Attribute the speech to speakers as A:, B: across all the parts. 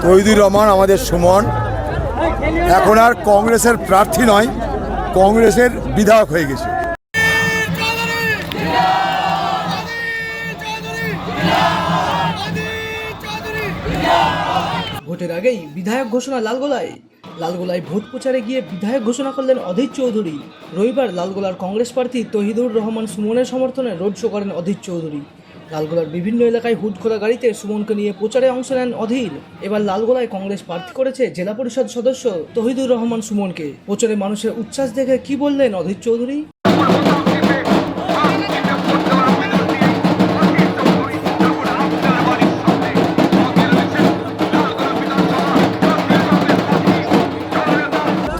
A: তৌহিদুর রহমান আমাদের সুমন এখন আর কংগ্রেসের প্রার্থী নয়, কংগ্রেসের বিধায়ক হয়ে গেছে।
B: ভোটের আগেই বিধায়ক ঘোষণা লালগোলায় ভোট প্রচারে গিয়ে বিধায়ক ঘোষণা করলেন অধীর চৌধুরী। রবিবার লালগোলার কংগ্রেস প্রার্থী তৌহিদুর রহমান সুমনের সমর্থনে রোড শো করেন অধীর চৌধুরী। লালগোলার বিভিন্ন এলাকায় হুড খোলা গাড়িতে সুমনকে নিয়ে প্রচারে অংশ নেন অধীর। এবার লালগোলায় কংগ্রেস প্রার্থী করেছে জেলা পরিষদ সদস্য তৌহিদুর রহমান সুমনকে। প্রচারে মানুষের উচ্ছ্বাস দেখে কি বললেন অধীর চৌধুরী?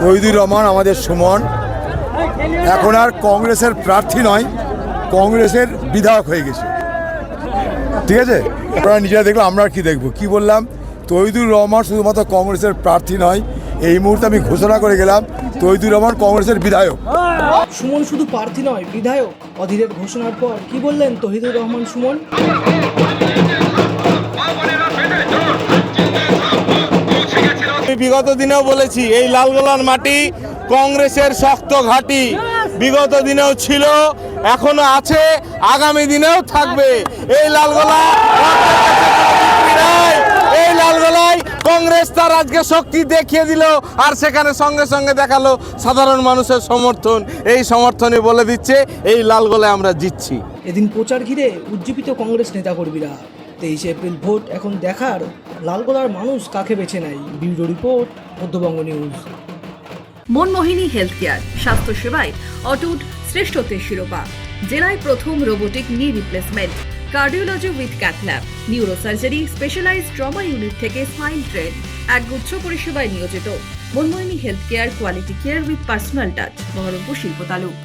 A: তৌহিদুর রহমান আমাদের সুমন এখন আর কংগ্রেসের প্রার্থী নয়, কংগ্রেসের বিধায়ক হয়ে গেছে। ঠিক আছে, আপনারা নিজেরা দেখলো, আমরা কি দেখবো? কি বললাম? তৌহিদুর রহমান শুধুমাত্র কংগ্রেসের প্রার্থী নয়, এই মুহূর্তে আমি ঘোষণা করে গেলাম তৌহিদুর রহমান কংগ্রেসের বিধায়ক।
B: সুমন শুধু প্রার্থী নয়, বিধায়ক। অধীরের ঘোষণার পর কি বললেন তৌহিদুর রহমান সুমন?
C: বিগত দিনেও বলেছি, এই লালগোলার মাটি কংগ্রেসের শক্ত ঘাঁটি। বিগত দিনেও ছিল, এখনো আছে, আগামী দিনেও থাকবে। এই লালগোলায় কংগ্রেস তার আজকে শক্তি দেখিয়ে দিল, আর সেখানে সঙ্গে সঙ্গে দেখালো সাধারণ মানুষের সমর্থন। এই সমর্থনে বলে দিচ্ছে এই লালগোলায় আমরা জিতছি।
B: এদিন প্রচার ঘিরে উজ্জীবিত কংগ্রেস নেতাকর্মীরা। 23 এপ্রিল ভোট, এখন দেখার লালগোলার মানুষ কাকে বেছে নেয়। Bureau report, Madhyabanga news.
D: Manmohini health care, স্বাস্থ্যসেবায় অটুট শ্রেষ্ঠত্বের শিরোপা। জেলায় প্রথম robotic knee replacement, cardiology with cath lab, neurosurgery, specialised trauma unit থেকে স্পাইন ট্রেন, একগুচ্ছ পরিষেবায় নিয়োজিত। Manmohini health care, quality care with personal touch, Baharampur শিল্প তালুক।